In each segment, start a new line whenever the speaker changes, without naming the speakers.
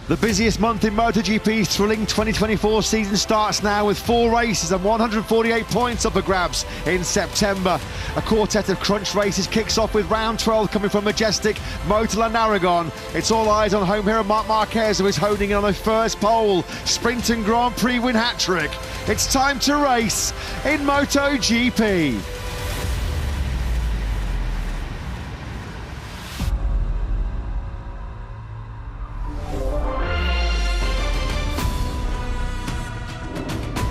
The busiest month in MotoGP's thrilling 2024 season starts now with 4 races and 148 points up for grabs in September. A quartet of crunch races kicks off with round 12 coming from majestic MotorLand Aragon. It's all eyes on home hero Marc Marquez, who is honing in on a first pole, sprint and Grand Prix win hat-trick. It's time to race in MotoGP.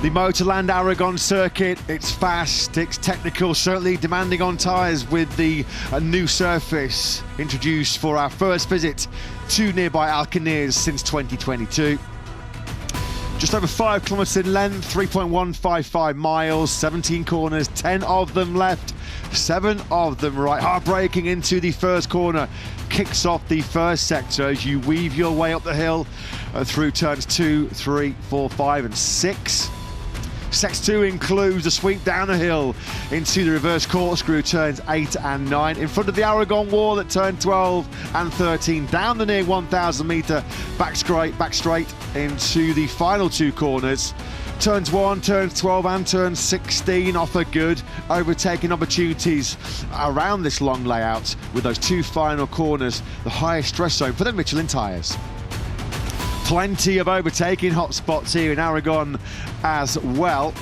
The MotorLand Aragon circuit, it's fast, it's technical, certainly demanding on tyres with the new surface introduced for our first visit to nearby Alcañiz since 2022. Just over 5 kilometres in length, 3.155 miles, 17 corners, 10 of them left, 7 of them right. Hard braking into the first corner kicks off the first sector as you weave your way up the hill through turns 2, 3, 4, 5 and 6. Sector 2 includes a sweep down a hill into the reverse corkscrew turns 8 and 9. In front of the Aragon wall at turn 12 and 13. Down the near 1,000 metre back straight into the final 2 corners. Turns 1, turns 12 and turn 16 offer good overtaking opportunities around this long layout with those 2 final corners, the highest stress zone for the Michelin tyres. Plenty of overtaking hotspots here in Aragon as well.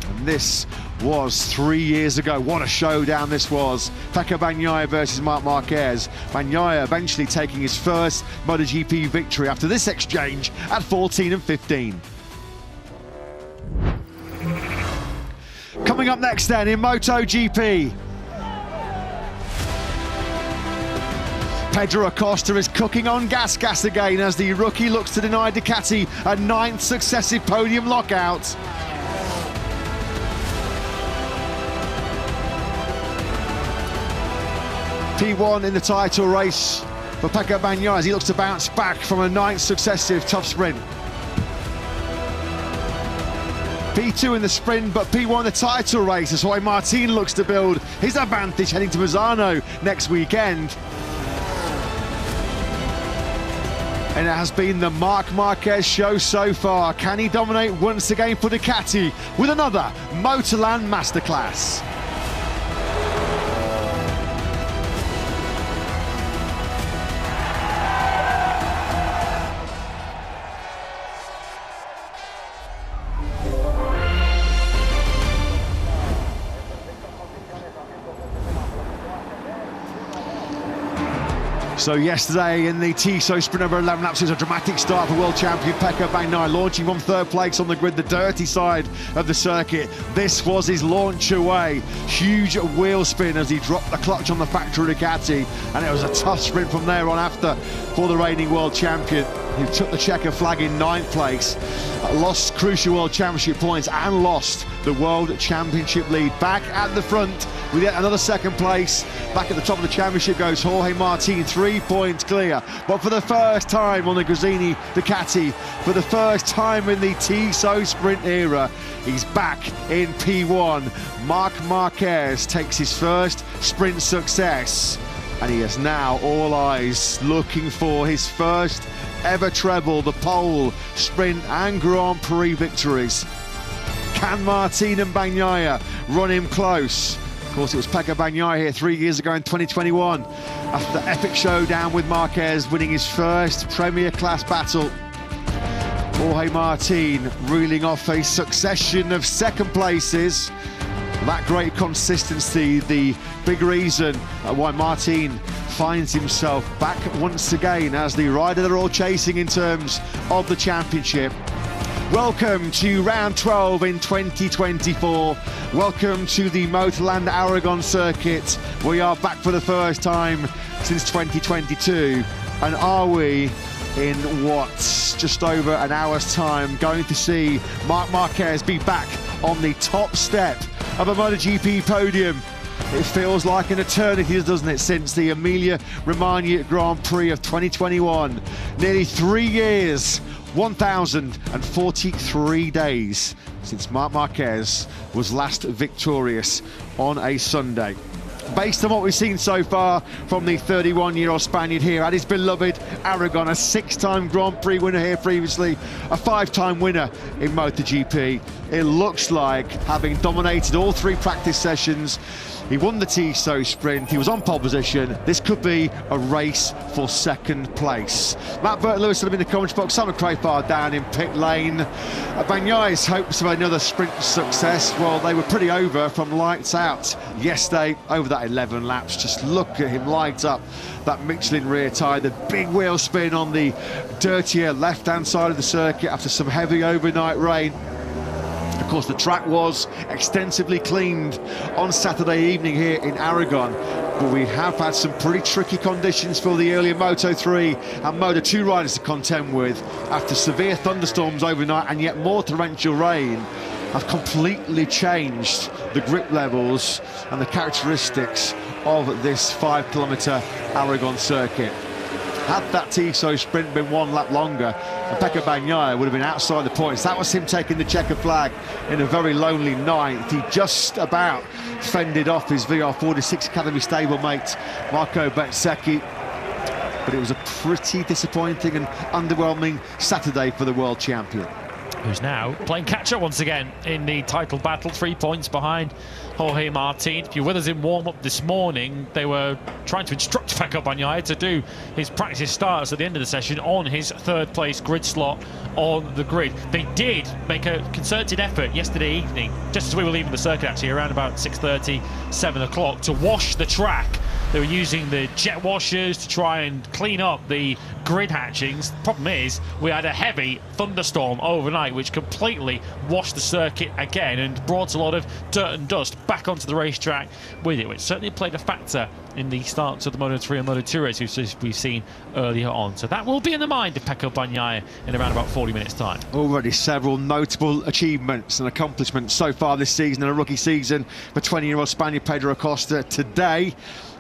And this was 3 years ago. What a showdown this was. Pecco Bagnaia versus Marc Marquez. Bagnaia eventually taking his first MotoGP victory after this exchange at 14 and 15. Coming up next then in MotoGP. Pedro Acosta is cooking on gas again as the rookie looks to deny Ducati a 9th successive podium lockout. P1 in the title race for Pecco Bagnaia as he looks to bounce back from a 9th successive tough sprint. P2 in the sprint, but P1 the title race as Jorge Martin looks to build his advantage heading to Misano next weekend. And it has been the Marc Marquez show so far. Can he dominate once again for Ducati with another MotorLand masterclass? So yesterday in the Tissot sprint over 11 laps, it was a dramatic start for world champion Pecco Bagnaia, launching from 3rd place on the grid, the dirty side of the circuit. This was his launch away. Huge wheel spin as he dropped the clutch on the factory Ducati, and it was a tough sprint from there on after for the reigning world champion, who took the checker flag in 9th place, lost crucial world championship points and lost the world championship lead. Back at the front with yet another 2nd place. Back at the top of the championship goes Jorge Martin, 3 points clear. But for the first time on the Gresini Ducati, for the first time in the Tissot sprint era, he's back in P1. Marc Marquez takes his first sprint success, and he is now all eyes looking for his first ever treble, the pole, sprint and Grand Prix victories. Can Martin and Bagnaia run him close? Of course, it was Pecco Bagnaia here 3 years ago in 2021 after the epic showdown with Marquez, winning his first Premier Class battle. Jorge Martin reeling off a succession of 2nd places. That great consistency, the big reason why Martin finds himself back once again as the rider they're all chasing in terms of the championship. Welcome to round 12 in 2024. Welcome to the MotorLand Aragon circuit. We are back for the first time since 2022. And are we, in what's just over an hour's time, going to see Marc Marquez be back on the top step of a MotoGP podium? It feels like an eternity, doesn't it, since the Emilia-Romagna Grand Prix of 2021. Nearly 3 years, 1,043 days since Marc Marquez was last victorious on a Sunday. based on what we've seen so far from the 31-year-old Spaniard here at his beloved Aragon, a 6-time Grand Prix winner here previously, a 5-time winner in MotoGP. It looks like, having dominated all 3 practice sessions, he won the Tissot sprint, he was on pole position. This could be a race for 2nd place. Matt Burt-Lewis will be in the comments box, Simon Crayford down in pit lane. Bagnaya's hopes of another sprint success, well, they were pretty over from lights out yesterday over that 11 laps. Just look at him light up that Michelin rear tyre, the big wheel spin on the dirtier left-hand side of the circuit after some heavy overnight rain. Of course, the track was extensively cleaned on Saturday evening here in Aragon, but we have had some pretty tricky conditions for the earlier Moto3 and Moto2 riders to contend with after severe thunderstorms overnight, and yet more torrential rain have completely changed the grip levels and the characteristics of this 5-kilometre Aragon circuit. Had that Tissot sprint been 1 lap longer, and Pecco Bagnaia would have been outside the points. That was him taking the checker flag in a very lonely 9th. He just about fended off his VR46 Academy stablemate Marco Bezzecchi, but it was a pretty disappointing and underwhelming Saturday for the world champion,
who's now playing catch-up once again in the title battle, 3 points behind Jorge Martin. If you're with us in warm-up this morning, they were trying to instruct Pecco Bagnaia to do his practice starts at the end of the session on his 3rd place grid slot on the grid. They did make a concerted effort yesterday evening, just as we were leaving the circuit actually, around about 6:30, 7 o'clock, to wash the track. They were using the jet washers to try and clean up the grid hatchings. The problem is, we had a heavy thunderstorm overnight which completely washed the circuit again and brought a lot of dirt and dust back onto the racetrack with it, which certainly played a factor in the starts of the Moto3 and Moto2 races we've seen earlier on. So that will be in the mind of Pecco Bagnaia in around about 40 minutes' time.
Already several notable achievements and accomplishments so far this season, and a rookie season for 20-year-old Spaniard Pedro Acosta. Today,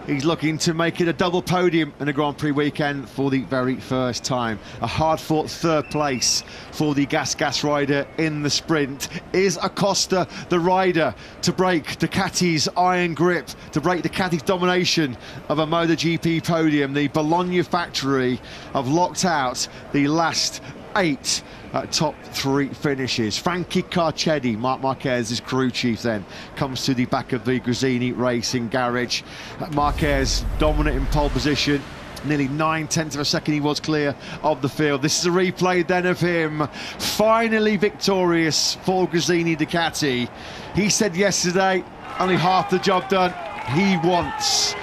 he's looking to make it a double podium in a Grand Prix weekend for the very first time. A hard-fought 3rd place for the Gas rider in the sprint. Is Acosta the rider to break Ducati's iron grip, to break Ducati's domination of a MotoGP podium? The Bologna factory have locked out the last 8 top 3 finishes. Frankie Carcetti, Marc Marquez's crew chief, then comes to the back of the Gresini Racing garage. Marquez dominant in pole position. Nearly 9/10 of a second he was clear of the field. This is a replay then of him finally victorious for Gresini Ducati. He said yesterday, only half the job done. He wants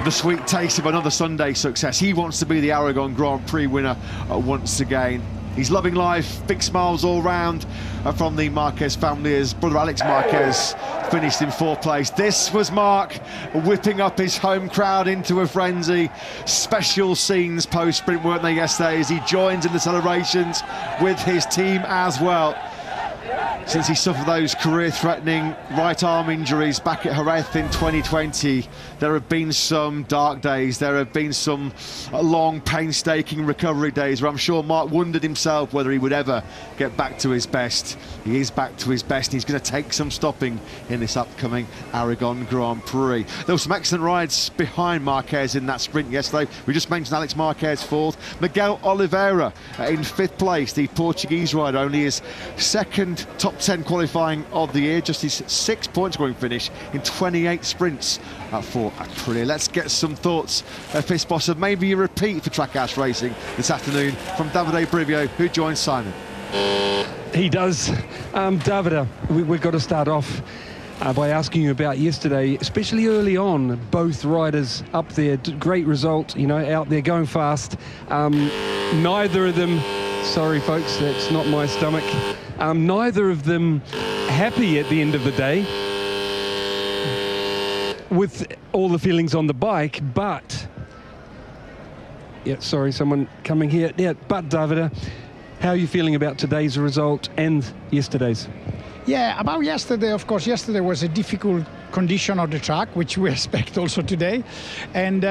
the sweet taste of another Sunday success. He wants to be the Aragon Grand Prix winner once again. He's loving life, big smiles all round from the Marquez family as brother Alex Marquez finished in 4th place. This was Marc whipping up his home crowd into a frenzy. Special scenes post-sprint, weren't they, yesterday, as he joins in the celebrations with his team as well. Since he suffered those career-threatening right arm injuries back at Jerez in 2020, there have been some dark days, there have been some long, painstaking recovery days where I'm sure Marc wondered himself whether he would ever get back to his best. He is back to his best, and he's going to take some stopping in this upcoming Aragon Grand Prix. There were some excellent rides behind Marquez in that sprint yesterday. We just mentioned Alex Marquez 4th. Miguel Oliveira in 5th place, the Portuguese rider, only his 2nd top 10 qualifying of the year, just his 6 point scoring finish in 28 sprints for Aprilia. Let's get some thoughts, Fist Boss, of maybe a repeat for Trackhouse Racing this afternoon from Davide Brivio, who joins Simon.
He does. Davide, we've got to start off by asking you about yesterday, especially early on. Both riders up there, great result, you know, out there going fast. Neither of them, sorry folks, that's not my stomach. Neither of them happy at the end of the day with all the feelings on the bike, but yeah, sorry, someone coming here. Yeah, but Davide, how are you feeling about today's result and yesterday's?
Yeah, about yesterday, of course, yesterday was a difficult condition of the track, which we expect also today. And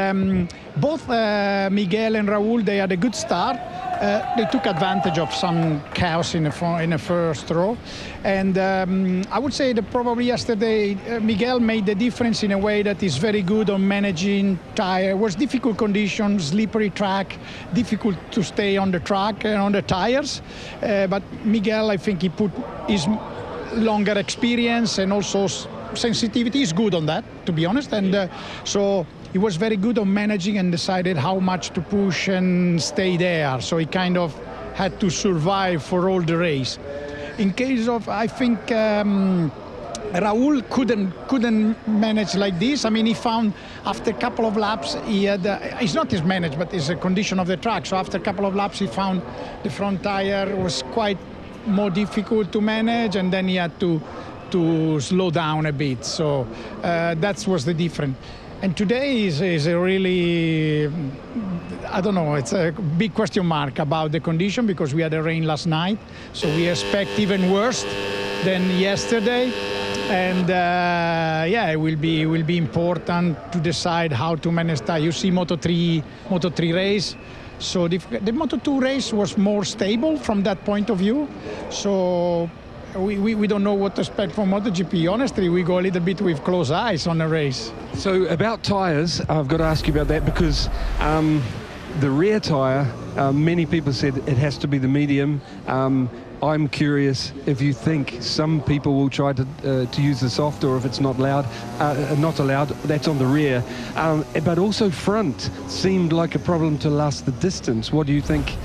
both Miguel and Raul, they had a good start. they took advantage of some chaos in the first row. And I would say that probably yesterday Miguel made the difference in a way that is very good on managing tire. It was difficult conditions, slippery track, difficult to stay on the track and on the tires. But Miguel, I think he put his longer experience and also sensitivity is good on that, to be honest. And so he was very good on managing and decided how much to push and stay there. So he kind of had to survive for all the race. In case of, I think Raul couldn't manage like this. I mean, he found after a couple of laps, he had, it's not his manage, but it's a condition of the track. So after a couple of laps, he found the front tire was quite more difficult to manage, and then he had to slow down a bit. So that was the difference. And today is a really, I don't know, it's a big question mark about the condition because we had a rain last night. So we expect even worse than yesterday. And yeah, it will be important to decide how to manage that. You see Moto3 race. So the Moto2 race was more stable from that point of view. So we don't know what to expect from MotoGP. Honestly, we go a little bit with closed eyes on the race.
So about tyres, I've got to ask you about that because the rear tyre, many people said it has to be the medium. I'm curious if you think some people will try to use the soft, or if it's not allowed. That's on the rear. But also front seemed like a problem to last the distance. What do you think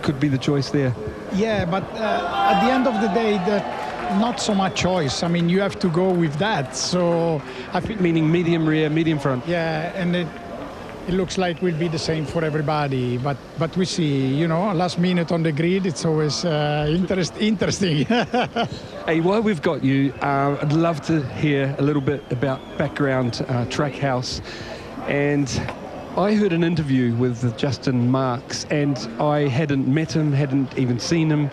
could be the choice there?
Yeah, but at the end of the day, not so much choice. I mean, you have to go with that. So I think,
meaning medium rear, medium front.
Yeah, and it looks like will be the same for everybody. But we see, you know, last minute on the grid, it's always interesting.
Hey, while we've got you, I'd love to hear a little bit about background Trackhouse. And I heard an interview with Justin Marks, and I hadn't met him, hadn't even seen him,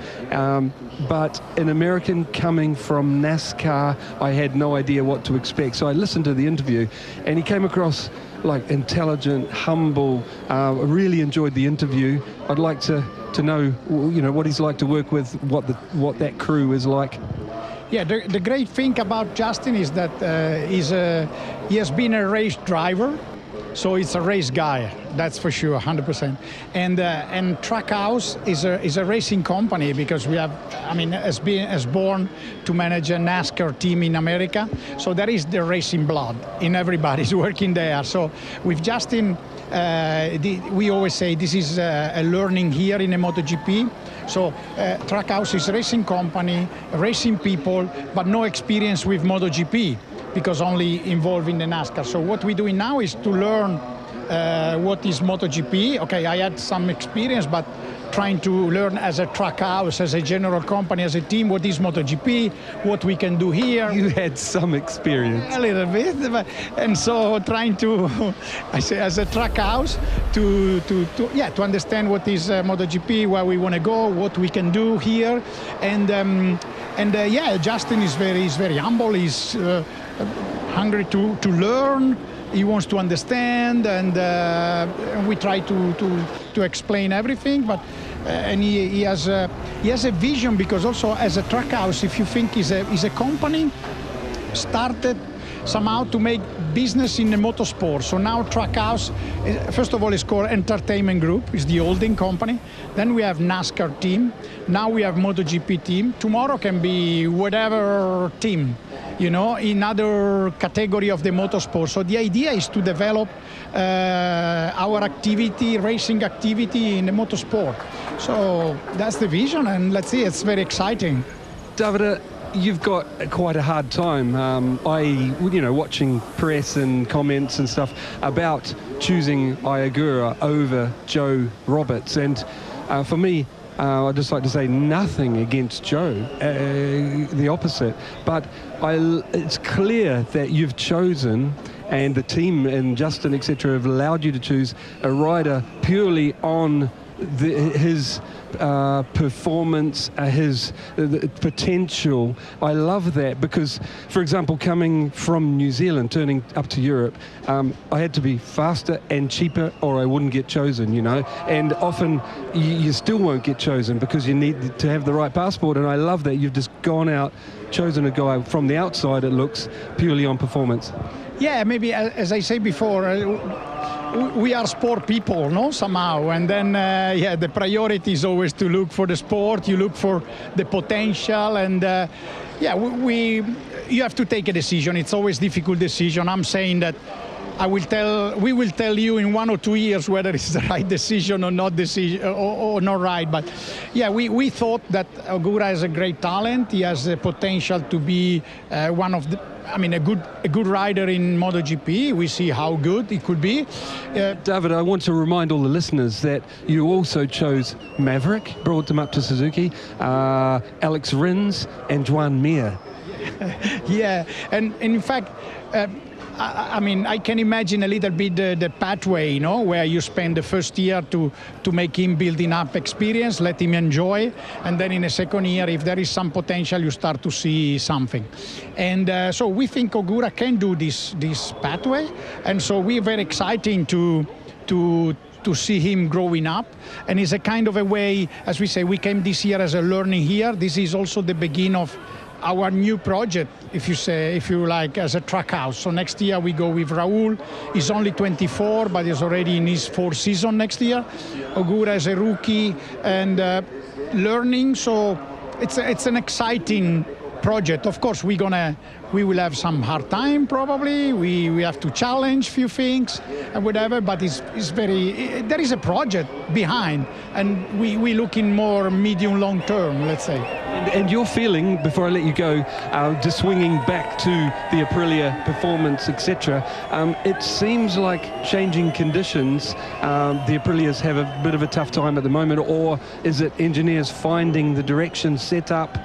but an American coming from NASCAR, I had no idea what to expect. So I listened to the interview, and he came across like intelligent, humble. I really enjoyed the interview. I'd like to know, you know, what he's like to work with, what that crew is like.
Yeah, the great thing about Justin is that he has been a race driver. So it's a race guy, that's for sure, 100%. And Trackhouse is a racing company because we have, I mean, has born to manage a NASCAR team in America. So there is the racing blood in everybody's working there. So with Justin, we always say this is a learning here in the MotoGP. So Trackhouse is a racing company, racing people, but no experience with MotoGP, because only involved in the NASCAR. So what we're doing now is to learn what is MotoGP. Okay, I had some experience, but trying to learn as a Trackhouse, as a general company, as a team, what is MotoGP, what we can do here.
You had some experience.
A little bit, and so trying to, I say, as a Trackhouse, to understand what is MotoGP, where we want to go, what we can do here, and yeah, Justin is very humble. He's hungry to learn. He wants to understand, and we try to explain everything. But and he has a vision, because also as a Trackhouse, if you think is a company started somehow to make business in the motorsport. So now Trackhouse, first of all, is called Entertainment Group. It's the holding company. Then we have NASCAR team. Now we have MotoGP team. Tomorrow can be whatever team, you know, in other category of the motorsport. So the idea is to develop our activity, racing activity in the motorsport. So that's the vision, and let's see, it's very exciting.
Davide, you've got quite a hard time. Watching press and comments and stuff about choosing Iagura over Joe Roberts. And for me, I'd just like to say nothing against Joe, the opposite. But it's clear that you've chosen, and the team and Justin, etc., have allowed you to choose a rider purely on his performance, his potential. I love that because, for example, coming from New Zealand, turning up to Europe, I had to be faster and cheaper or I wouldn't get chosen, you know. And often you still won't get chosen because you need to have the right passport. And I love that you've just gone out, chosen a guy from the outside, it looks, purely on performance.
Yeah, maybe as I said before, we are sport people, no, somehow, and then yeah, the priority is always to look for the sport. You look for the potential, and yeah, you have to take a decision. It's always a difficult decision. I'm saying that we will tell you in 1 or 2 years whether it's the right decision or not or not right. But yeah, we thought that Ogura has a great talent. He has the potential to be one of the, I mean, a good rider in MotoGP. We see how good he could be.
David, I want to remind all the listeners that you also chose Maverick, brought them up to Suzuki, Alex Rins and Joan Mir.
Yeah, and in fact, I mean, I can imagine a little bit the pathway, you know, where you spend the first year to make him building up experience, let him enjoy, and then in the second year, if there is some potential, you start to see something. And so we think Ogura can do this pathway, and so we're very excited to see him growing up. And it's a kind of a way, as we say, we came this year as a learning year. This is also the beginning of our new project, if you like, as a track house. So next year we go with Raul. He's only 24, but he's already in his 4th season next year. Ogura is a rookie and learning. So it's an exciting project. Of course, we will have some hard time probably. We have to challenge a few things and whatever. But there is a project behind, and we look in more medium long term, let's say.
And your feeling, before I let you go, just swinging back to the Aprilia performance, etc., it seems like changing conditions, the Aprilias have a bit of a tough time at the moment, or is it engineers finding the direction set up,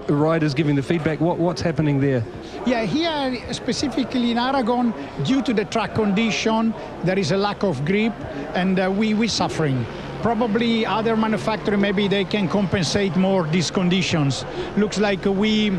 riders giving the feedback? What's happening there?
Yeah, here specifically in Aragon, due to the track condition, there is a lack of grip, and we're suffering. Probably other manufacturers, maybe they can compensate more these conditions. Looks like we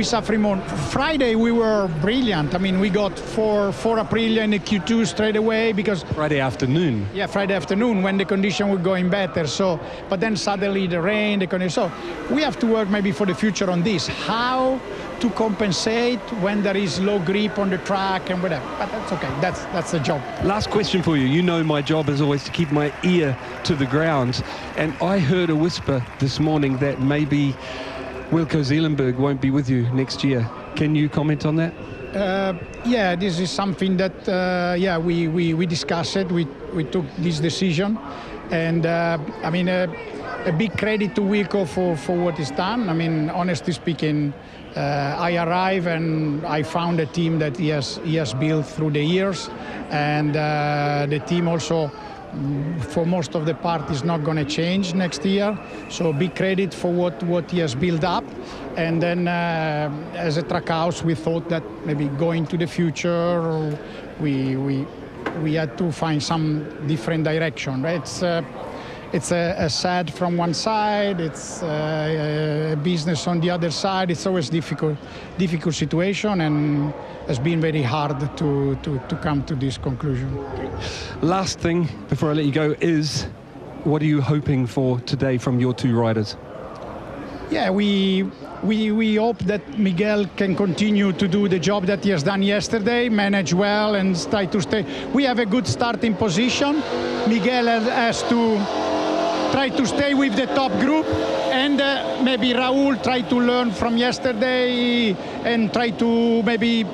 suffering more. Friday we were brilliant. I mean, we got four Aprilia in the Q2 straight away because
Friday afternoon.
Yeah, Friday afternoon when the condition were going better. So, but then suddenly the rain, the condition. So we have to work maybe for the future on this. How to compensate when there is low grip on the track and whatever. But that's okay. That's the job.
Last question for you. You know my job is always to keep my ear to the ground, and I heard a whisper this morning that maybe Wilco Zeelenberg won't be with you next year. Can you comment on that?
Yeah, this is something that yeah, we discussed it. We took this decision, and I mean a big credit to Wilco for what he's done. I mean, honestly speaking, I arrived and I found a team that he has built through the years, and the team also, for most of the part, is not going to change next year. So big credit for what he has built up. And then as a track house, we thought that maybe going to the future, we had to find some different direction. Right? It's a sad from one side, it's a business on the other side. It's always difficult situation, and it's been very hard to come to this conclusion.
Last thing before I let you go is, what are you hoping for today from your two riders?
Yeah, we hope that Miguel can continue to do the job that he has done yesterday, manage well and try to stay. We have a good starting position. Miguel has to try to stay with the top group, and maybe Raul try to learn from yesterday and try to maybe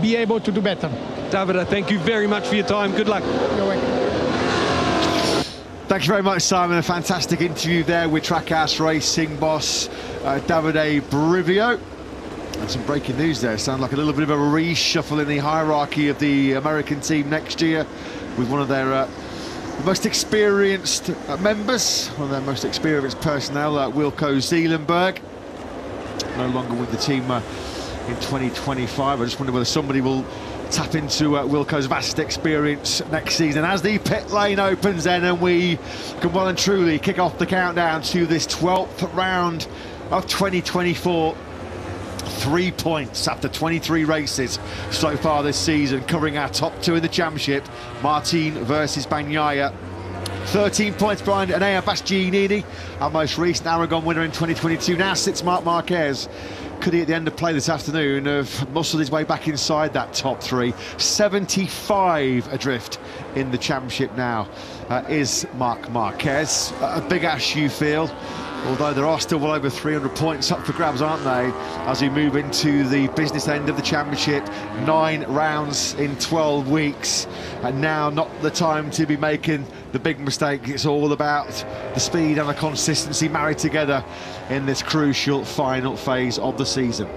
be able to do better.
Davide, thank you very much for your time. Good luck.
You're welcome.
Thank you very much, Simon. A fantastic interview there with Trackhouse Racing boss Davide Brivio. And some breaking news there. Sounds like a little bit of a reshuffle in the hierarchy of the American team next year, with one of their most experienced members, one of their most experienced personnel, Wilco Zeelenberg, no longer with the team in 2025. I just wonder whether somebody will tap into Wilco's vast experience next season as the pit lane opens then, and we can well and truly kick off the countdown to this 12th round of 2024. 3 points after 23 races so far this season, covering our top two in the championship. Martin versus Bagnaia. 13 points behind Enea Bastianini, our most recent Aragon winner in 2022. Now sits Marc Marquez. Could he, at the end of play this afternoon, have muscled his way back inside that top three? 75 adrift in the championship now is Marc Marquez. A big ash, you feel, although there are still well over 300 points up for grabs, aren't they, as we move into the business end of the championship. 9 rounds in 12 weeks, and now not the time to be making the big mistake. It's all about the speed and the consistency married together in this crucial final phase of the season.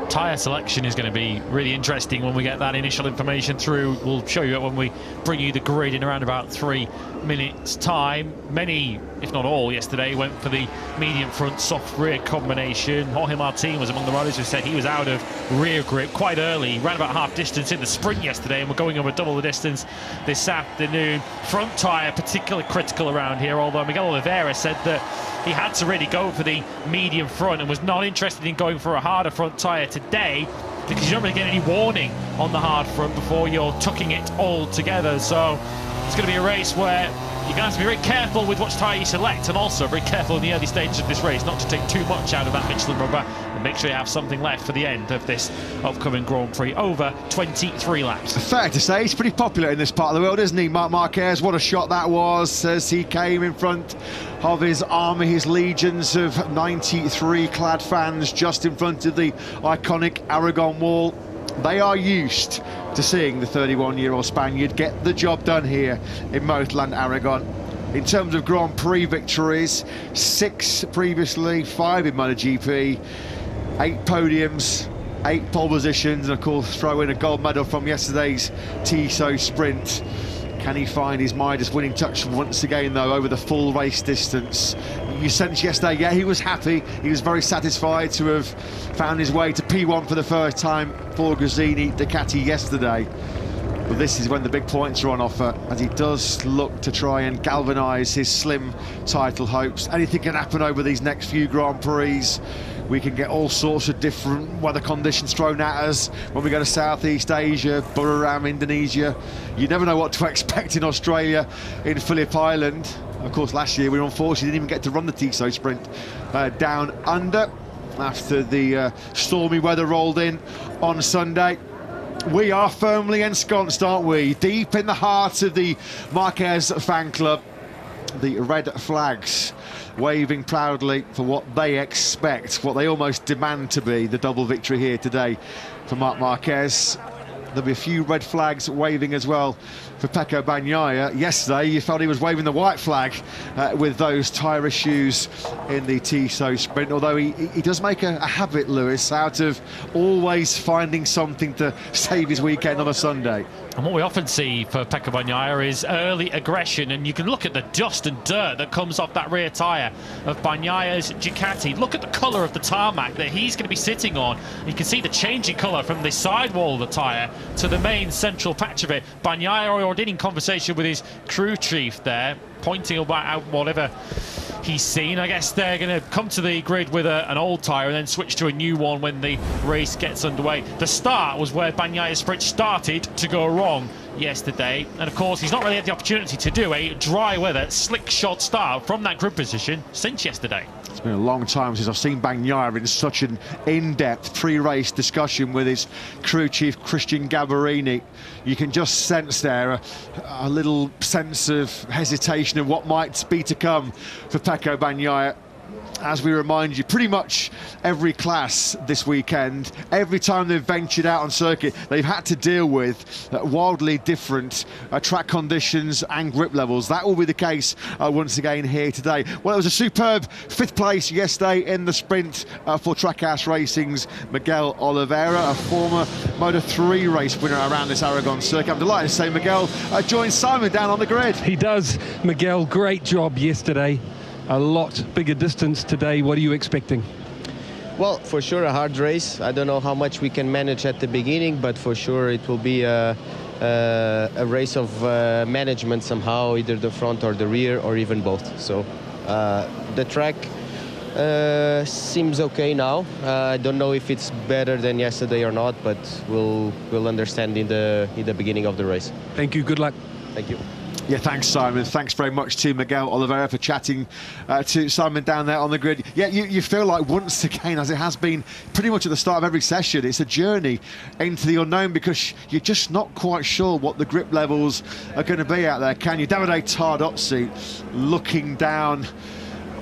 Tyre selection is going to be really interesting when we get that initial information through. We'll show you it when we bring you the grid in around about 3 minutes time. Many, if not all, yesterday went for the medium front soft rear combination. Jorge Martin was among the riders who said he was out of rear grip quite early. Ran about half distance in the sprint yesterday, and we're going over double the distance this afternoon. Front tyre particularly critical around here, although Miguel Oliveira said that he had to really go for the medium front and was not interested in going for a harder front tyre today, because you don't really get any warning on the hard front before you're tucking it all together. So it's going to be a race where you're going to have to be very careful with which tyre you select, and also very careful in the early stages of this race not to take too much out of that Michelin rubber, and make sure you have something left for the end of this upcoming Grand Prix. Over 23 laps.
Fair to say, he's pretty popular in this part of the world, isn't he, Marc Marquez? What a shot that was as he came in front of his army, his legions of 93 clad fans just in front of the iconic Aragon wall. They are used to seeing the 31-year-old Spaniard get the job done here in MotorLand Aragon. In terms of Grand Prix victories, 6 previously, 5 in MotoGP, 8 podiums, 8 pole positions, and of course throw in a gold medal from yesterday's Tissot sprint. Can he find his Midas winning touch once again, though, over the full race distance? You sensed yesterday, yeah, he was happy. He was very satisfied to have found his way to P1 for the first time for Gresini Ducati yesterday. But this is when the big points are on offer, as he does look to try and galvanise his slim title hopes. Anything can happen over these next few Grand Prix. We can get all sorts of different weather conditions thrown at us when we go to Southeast Asia, Buriram, Indonesia. You never know what to expect in Australia, in Phillip Island. Of course, last year we unfortunately didn't even get to run the Tissot sprint down under after the stormy weather rolled in on Sunday. We are firmly ensconced, aren't we? Deep in the heart of the Marquez fan club. The red flags waving proudly for what they expect, what they almost demand to be the double victory here today for Marc Marquez. There'll be a few red flags waving as well for Pecco Bagnaia. Yesterday you felt he was waving the white flag with those tyre issues in the Tissot sprint, although he does make a habit, Lewis, out of always finding something to save his weekend on a Sunday.
And what we often see for Pecco Bagnaia is early aggression, and you can look at the dust and dirt that comes off that rear tyre of Bagnaia's Ducati. Look at the colour of the tarmac that he's going to be sitting on. You can see the changing colour from the sidewall of the tyre to the main central patch of it. Bagnaia already in conversation with his crew chief there, pointing about whatever he's seen. I guess they're going to come to the grid with an old tyre and then switch to a new one when the race gets underway. The start was where Bagnaia's sprint started to go wrong yesterday, and of course he's not really had the opportunity to do a dry weather slick shot start from that grid position since yesterday.
It's been a long time since I've seen Bagnaia in such an in-depth pre-race discussion with his crew chief Christian Gabarini. You can just sense there a little sense of hesitation of what might be to come for Pecco Bagnaia. As we remind you, pretty much every class this weekend, every time they've ventured out on circuit, they've had to deal with wildly different track conditions and grip levels. That will be the case once again here today. Well, it was a superb 5th place yesterday in the sprint for Trackhouse Racing's Miguel Oliveira, a former Moto3 race winner around this Aragon circuit. I'm delighted to say Miguel joins Simon down on the grid.
He does, Miguel. Great job yesterday. A lot bigger distance today. What are you expecting?
Well, for sure a hard race. I don't know how much we can manage at the beginning, but for sure it will be a race of management somehow, either the front or the rear or even both. So the track seems okay now. I don't know if it's better than yesterday or not, but we'll understand in the beginning of the race.
Thank you. Good luck.
Thank you.
Yeah, thanks, Simon. Thanks very much to Miguel Oliveira for chatting to Simon down there on the grid. Yeah, you feel like once again, as it has been pretty much at the start of every session, it's a journey into the unknown because you're just not quite sure what the grip levels are going to be out there, can you? Davide Tardozzi looking down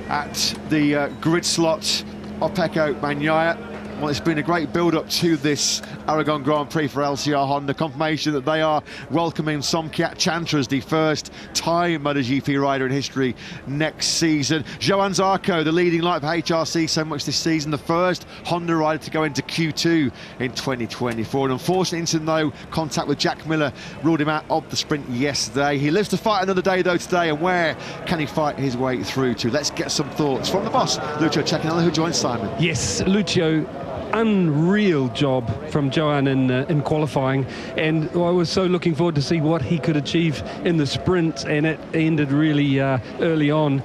at the grid slot of Pecco Bagnaia. Well, it's been a great build-up to this Aragon Grand Prix for LCR Honda. Confirmation that they are welcoming Somkhiat Chantra as the first Thai MotoGP rider in history next season. Johan Zarco, the leading light for HRC so much this season, the first Honda rider to go into Q2 in 2024. An unfortunate incident, though, contact with Jack Miller ruled him out of the sprint yesterday. He lives to fight another day, though, today, and where can he fight his way through to? Let's get some thoughts from the boss, Lucio Cecchinelli, who joins Simon.
Yes, Lucio. Unreal job from Johan in qualifying, and I was so looking forward to see what he could achieve in the sprint, and it ended really early on.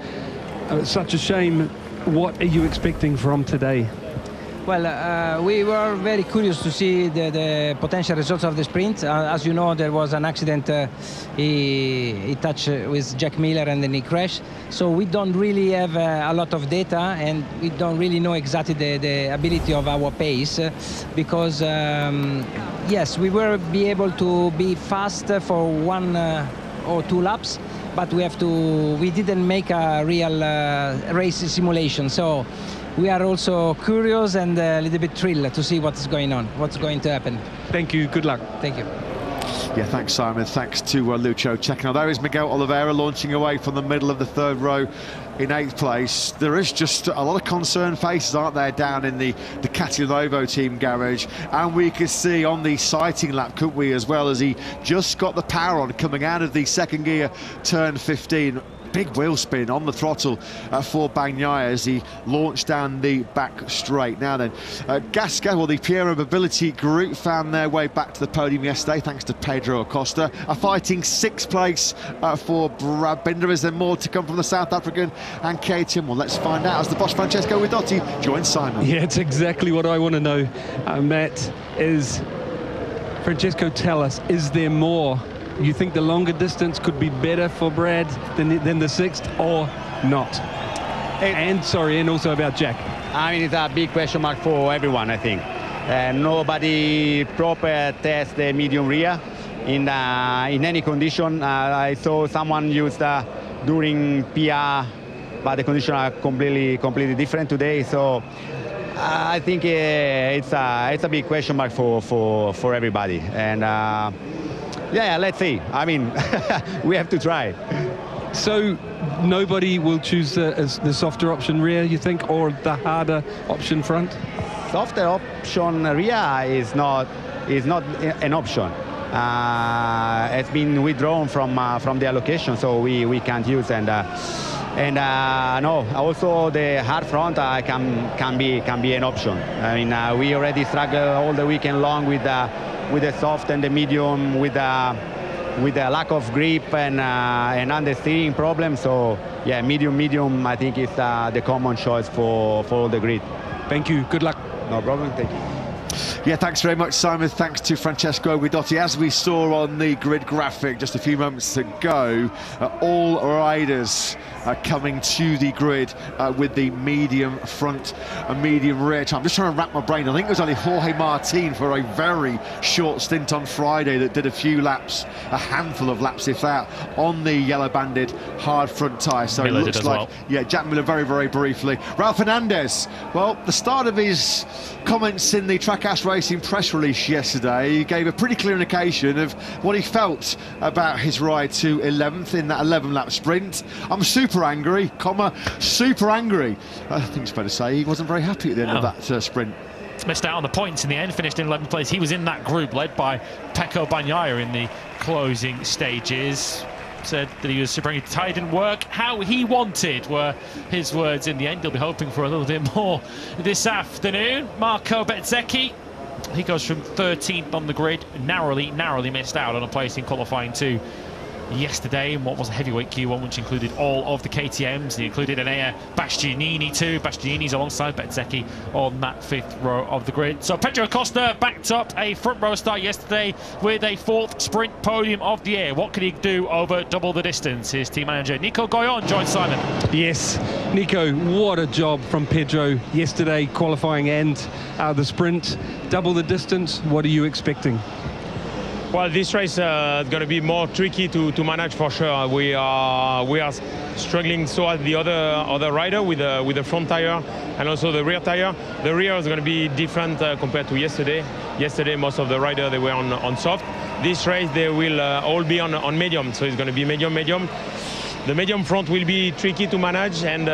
Such a shame. What are you expecting from today?
Well, we were very curious to see the potential results of the sprint. As you know, there was an accident. He touched with Jack Miller and then he crashed. So we don't really have a lot of data, and we don't really know exactly the ability of our pace, because yes, we will be able to be fast for 1 or 2 laps, but we didn't make a real race simulation. So we are also curious and a little bit thrilled to see what's going on, what's going to happen.
Thank you. Good luck.
Thank you.
Yeah, thanks, Simon. Thanks to Lucio Cecchinelli. There is Miguel Oliveira launching away from the middle of the third row in 8th place. There is just a lot of concerned faces, aren't there, down in the Castelnuovo team garage. And we could see on the sighting lap, couldn't we, as well, as he just got the power on coming out of the second gear, turn 15. Big wheel spin on the throttle for Bagnaia as he launched down the back straight. Now then, Gasca, well, the Piero Mobility group found their way back to the podium yesterday thanks to Pedro Acosta. A fighting 6th place for Brad Binder. Is there more to come from the South African and KTM? Well, let's find out as the boss Francesco Guidotti joins Simon.
Yeah, it's exactly what I want to know, Matt. Francesco, tell us, is there more? You think the longer distance could be better for Brad than the 6th, or not? And also about Jack.
I mean, it's a big question mark for everyone, I think. Nobody proper tests the medium rear in any condition. I saw someone used during PR, but the conditions are completely different today. So I think it's a big question mark for everybody. And yeah, let's see. I mean, we have to try.
So nobody will choose the softer option rear, you think, or the harder option front?
Softer option rear is not an option. It's been withdrawn from the allocation, so we can't use. And no, also the hard front can be an option. I mean, we already struggled all the weekend long with the soft and the medium, with the lack of grip and understeering problem. So yeah, medium I think is the common choice for all the grid.
Thank you. Good luck.
No problem. Thank you.
Yeah, thanks very much, Simon. Thanks to Francesco Guidotti. As we saw on the grid graphic just a few moments ago, all riders coming to the grid with the medium front and medium rear time. I'm just trying to wrap my brain. I think it was only Jorge Martin for a very short stint on Friday that did a few laps, a handful of laps if that, on the yellow banded hard front tyre. So
Miller
it looks like, yeah, Jack Miller very, very briefly. Ralph Hernandez, well, the start of his comments in the Trackhouse Racing press release yesterday, he gave a pretty clear indication of what he felt about his ride to 11th in that 11-lap sprint. I'm super angry, super angry. I think it's fair to say he wasn't very happy at the end of that sprint.
Missed out on the points in the end, finished in 11th place. He was in that group led by Pecco Bagnaia in the closing stages. said that he was surprised the tyre didn't work how he wanted, were his words in the end. He'll be hoping for a little bit more this afternoon. Marco Bezzecchi, he goes from 13th on the grid, narrowly missed out on a place in qualifying 2 yesterday in what was a heavyweight Q1, which included all of the KTMs. He included Enea Bastianini too. Bastianini's alongside Bezzecchi on that 5th row of the grid. So Pedro Acosta backed up a front row start yesterday with a 4th sprint podium of the year. What can he do over double the distance? His team manager Nico Goyon joins Simon.
Yes, Nico, what a job from Pedro yesterday, qualifying and the sprint. Double the distance, what are you expecting?
Well, this race is going to be more tricky to manage for sure. We are struggling so as the other rider with the front tire and also the rear tire. The rear is going to be different compared to yesterday. Yesterday, most of the riders they were on soft. This race they will all be on medium, so it's going to be medium. The medium front will be tricky to manage, and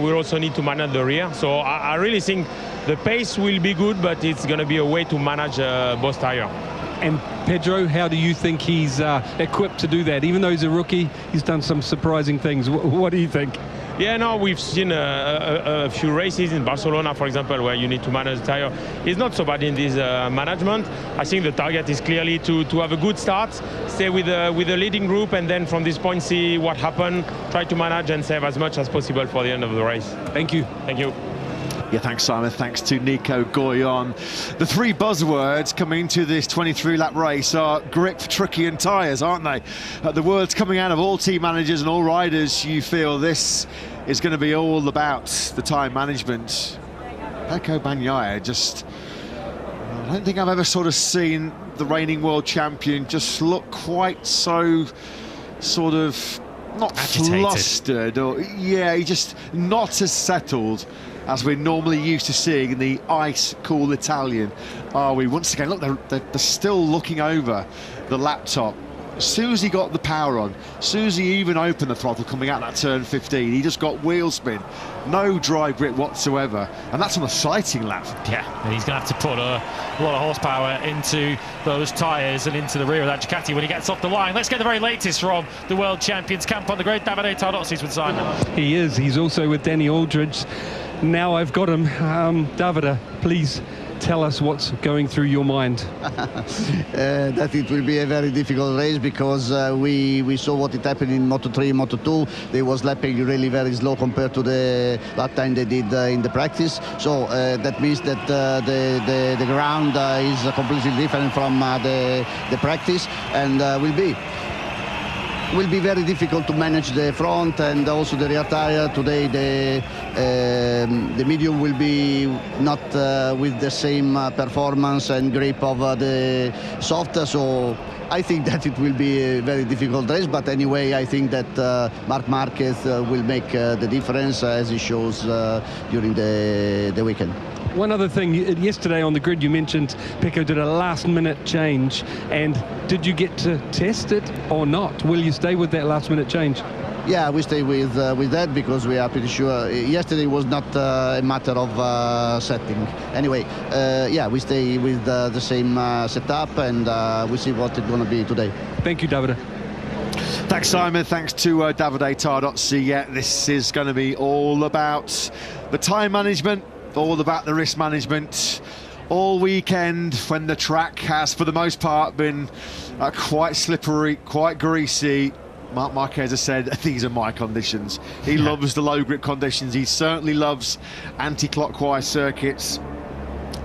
we'll also need to manage the rear. So I really think the pace will be good, but it's going to be a way to manage both tires.
And Pedro, how do you think he's equipped to do that? Even though he's a rookie, he's done some surprising things. What do you think?
Yeah, no, we've seen a few races in Barcelona, for example, where you need to manage the tire. He's not so bad in this management. I think the target is clearly to have a good start, stay with the leading group, and then from this point see what happens, try to manage and save as much as possible for the end of the race.
Thank you.
Thank you.
Yeah, thanks, Simon. Thanks to Nico Goyon. The 3 buzzwords coming into this 23-lap race are grip, tricky and tyres, aren't they? The words coming out of all team managers and all riders, you feel this is going to be all about the time management. Pecco Bagnaia just... I don't think I've ever sort of seen the reigning world champion just look quite so sort of... not
agitated,
flustered, or yeah, he just not as settled as we're normally used to seeing in the ice-cool Italian, are we? Once again, look, they're still looking over the laptop. As soon as he got the power on, as soon as he even opened the throttle coming out that turn 15, he just got wheel spin, no dry grip whatsoever, and that's on a sighting lap.
Yeah, and he's going to have to put a lot of horsepower into those tyres and into the rear of that Ducati when he gets off the line. Let's get the very latest from the world champions camp on the grid. Davide Tardozzi's with Simon.
He is. He's also with Danny Aldridge. Now I've got him. Davide, please tell us what's going through your mind.
That it will be a very difficult race because we saw what it happened in Moto3, Moto2. They was lapping really very slow compared to the lap time they did in the practice. So that means that the ground is completely different from the practice, and will be very difficult to manage the front and also the rear tire. Today the medium will be not with the same performance and grip of the soft, so I think that it will be a very difficult race, but anyway I think that Marc Marquez will make the difference as he shows during the weekend.
One other thing, yesterday on the grid you mentioned Pecco did a last-minute change, and did you get to test it or not? Will you stay with that last-minute change?
Yeah, we stay with that because we are pretty sure yesterday was not a matter of setting. Anyway, yeah, we stay with the same setup, and we see what it's going to be today.
Thank you, Davide.
Thanks, Simon. Thanks to Davide Tardozzi. Yeah, this is going to be all about the time management, all about the risk management all weekend, when the track has for the most part been quite slippery, quite greasy. Marc Marquez has said these are my conditions. He loves the low grip conditions. He certainly loves anti-clockwise circuits.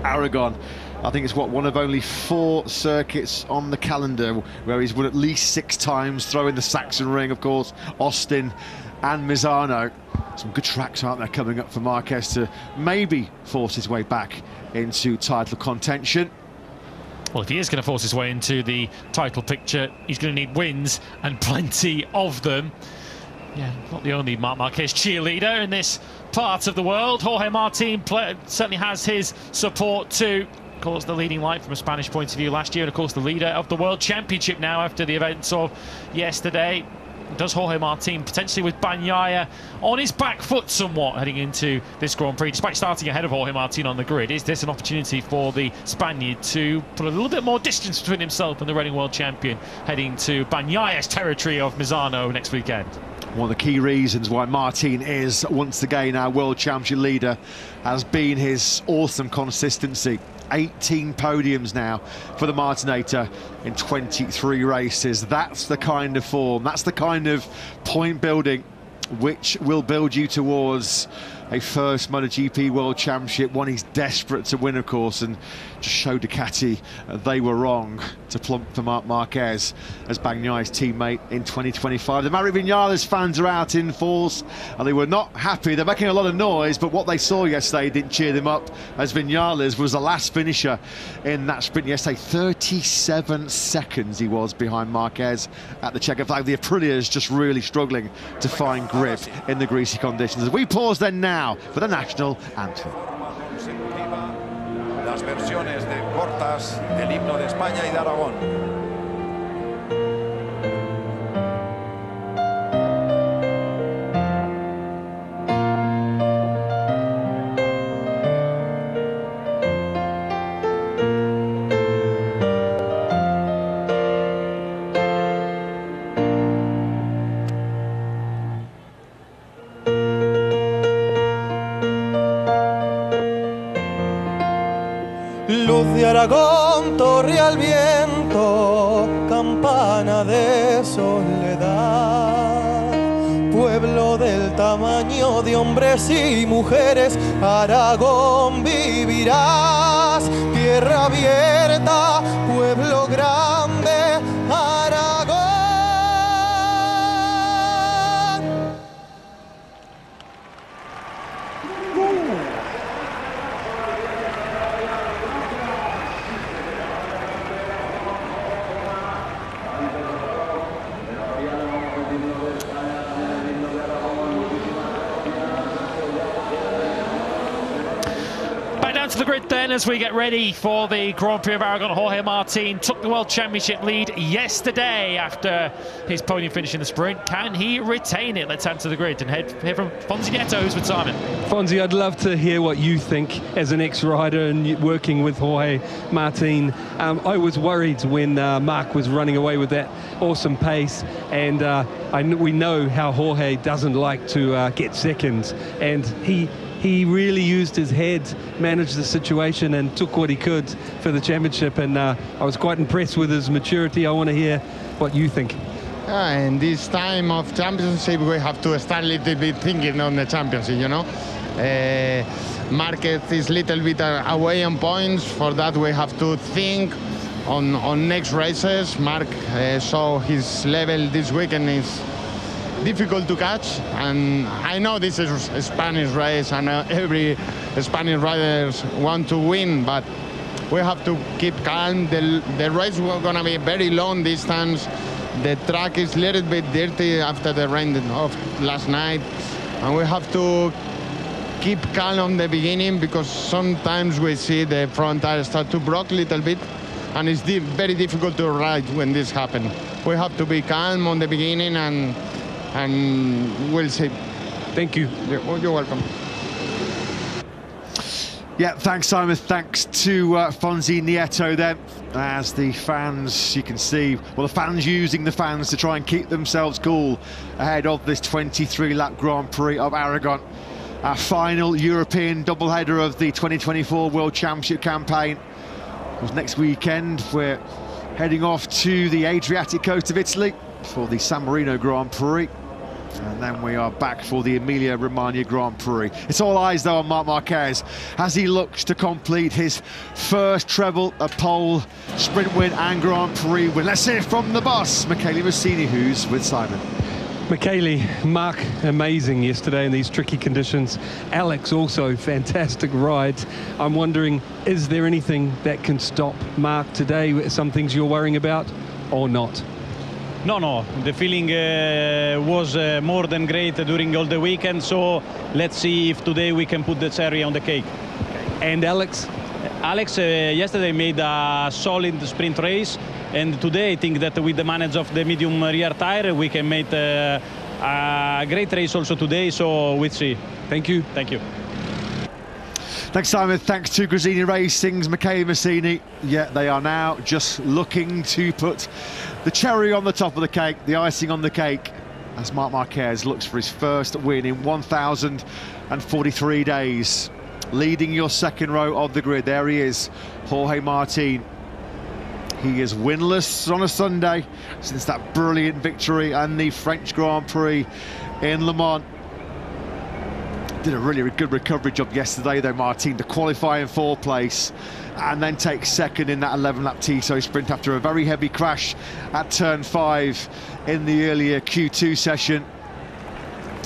Aragon, I think it's one of only 4 circuits on the calendar where he's won at least 6 times, throwing the Saxon Ring, of course, Austin and Misano. Some good tracks, aren't there, coming up for Marquez to maybe force his way back into title contention.
Well, if he is going to force his way into the title picture, he's going to need wins, and plenty of them. Yeah, not the only Marc Marquez cheerleader in this part of the world. Jorge Martin certainly has his support too. Of course, the leading light from a Spanish point of view last year, and of course the leader of the World Championship now after the events of yesterday. does Jorge Martin, potentially with Bagnaia on his back foot somewhat heading into this Grand Prix, despite starting ahead of Jorge Martin on the grid. Is this an opportunity for the Spaniard to put a little bit more distance between himself and the reigning world champion heading to Bagnaia's territory of Misano next weekend?
One of the key reasons why Martin is once again our World Championship leader has been his awesome consistency. 18 podiums now for the Martinator in 23 races. That's the kind of form, that's the kind of point building which will build you towards a first MotoGP World Championship, one he's desperate to win, of course, and just show Ducati they were wrong to plump for Marc Marquez as Bagnaia's teammate in 2025. The Maverick Vinales fans are out in force, and they were not happy. They're making a lot of noise, but what they saw yesterday didn't cheer them up, as Vinales was the last finisher in that sprint yesterday. 37 seconds he was behind Marquez at the checkered flag. The Aprilia's just really struggling to find grip in the greasy conditions. As we pause then now for the national anthem.
Las versiones de cortas del himno de España y de Aragón.
Luz de Aragón, torre al viento, campana de soledad, pueblo del tamaño de hombres y mujeres, Aragón vivirás, tierra abierta, pueblo grande, Aragón.
To the grid then as we get ready for the Grand Prix of Aragon. Jorge Martin took the World Championship lead yesterday after his podium finish in the sprint. Can he retain it? Let's head to the grid and hear from Fonzie Nieto, who's with Simon.
Fonzie, I'd love to hear what you think as an ex-rider and working with Jorge Martin. I was worried when Marc was running away with that awesome pace, and we know how Jorge doesn't like to get seconds, and he really used his head, managed the situation and took what he could for the championship, and I was quite impressed with his maturity. I want to hear what you think.
In this time of championship, we have to start a little bit thinking on the championship, you know. Market is a little bit away on points. For that, we have to think on next races. Marc saw his level this weekend is difficult to catch, and I know this is a Spanish race and every Spanish riders want to win, but we have to keep calm. The race was going to be very long distance. The track is a little bit dirty after the rain of last night, and we have to keep calm on the beginning, because sometimes we see the front tire start to break a little bit, and it's very difficult to ride when this happens. We have to be calm on the beginning, and we'll see.
Thank you.
You're welcome.
Yeah, thanks, Simon. Thanks to Fonzie Nieto then. As the fans, you can see, well, the fans using the fans to try and keep themselves cool ahead of this 23-lap Grand Prix of Aragon. Our final European doubleheader of the 2024 World Championship campaign. Of course, next weekend, we're heading off to the Adriatic coast of Italy for the San Marino Grand Prix. And then we are back for the Emilia-Romagna Grand Prix. It's all eyes, though, on Marc Marquez as he looks to complete his first treble, a pole, sprint win and Grand Prix win. Let's hear from the boss, Michele Rossini, who's with Simon.
Michele, Marc, amazing yesterday in these tricky conditions. Alex, also fantastic ride. I'm wondering, is there anything that can stop Marc today? Some things you're worrying about or not?
No, the feeling was more than great during all the weekend, so let's see if today we can put the cherry on the cake.
And Alex?
Alex yesterday made a solid sprint race. And today I think that with the manage of the medium rear tire, we can make a great race also today. So we'll see.
Thank you.
Thank you.
Thanks, Simon. Thanks to Grazzini Racing's Michele Massini. Yeah, they are now just looking to put the cherry on the top of the cake, the icing on the cake, as Marc Marquez looks for his first win in 1,043 days. Leading your second row of the grid, there he is, Jorge Martin. He is winless on a Sunday since that brilliant victory and the French Grand Prix in Le Mans. Did a really good recovery job yesterday though, Martin, to qualify in 4th place and then take second in that 11-lap Tissot sprint after a very heavy crash at turn 5 in the earlier Q2 session.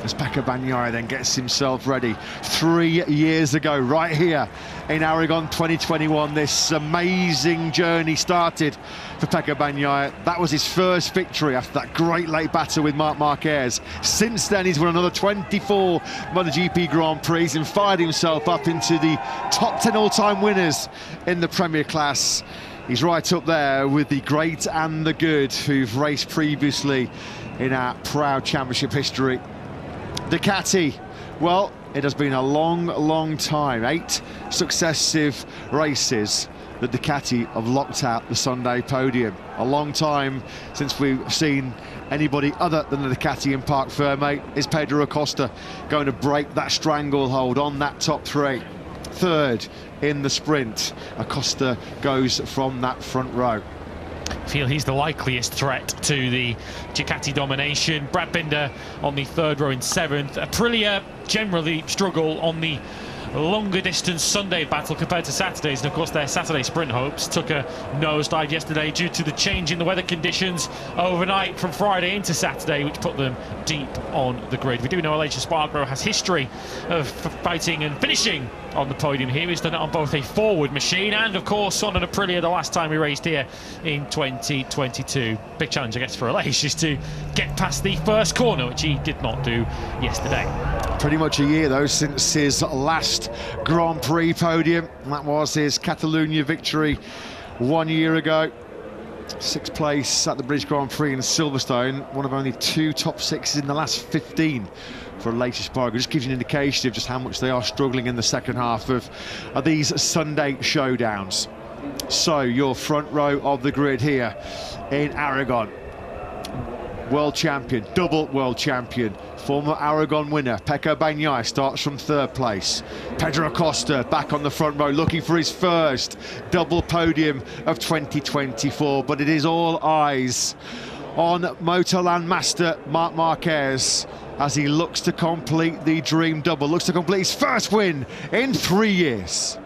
As Pecco Bagnaia then gets himself ready 3 years ago, right here in Aragon 2021, this amazing journey started for Pecco Bagnaia. That was his first victory after that great late battle with Marc Marquez. Since then, he's won another 24 MotoGP Grand Prix and fired himself up into the top 10 all-time winners in the Premier class. He's right up there with the great and the good who've raced previously in our proud championship history. Ducati, well, it has been a long time. 8 successive races that Ducati have locked out the Sunday podium. A long time since we've seen anybody other than the Ducati in Parc Ferme. Is Pedro Acosta going to break that stranglehold on that top 3? 3rd in the sprint. Acosta goes from that front row.
Feel he's the likeliest threat to the Ducati domination. Brad Binder on the 3rd row in 7th. Aprilia generally struggle on the longer distance Sunday battle compared to Saturdays, and of course their Saturday sprint hopes took a nosedive yesterday due to the change in the weather conditions overnight from Friday into Saturday, which put them deep on the grid. We do know Aleix Espargaro has history of fighting and finishing on the podium here. He's done it on both a forward machine and of course on an Aprilia the last time he raced here in 2022. Big challenge I guess for Aleix is to get past the first corner, which he did not do yesterday.
Pretty much a year though since his last Grand Prix podium. That was his Catalunya victory 1 year ago. 6th place at the British Grand Prix in Silverstone, one of only 2 top 6s in the last 15 for Aleix Espargaro. Just gives you an indication of just how much they are struggling in the second half of these Sunday showdowns. So your front row of the grid here in Aragon. World champion, double world champion, former Aragon winner Pecco Bagnaia starts from 3rd place. Pedro Acosta back on the front row looking for his first double podium of 2024, but it is all eyes on MotorLand master Marc Marquez as he looks to complete the dream double, looks to complete his first win in 3 years.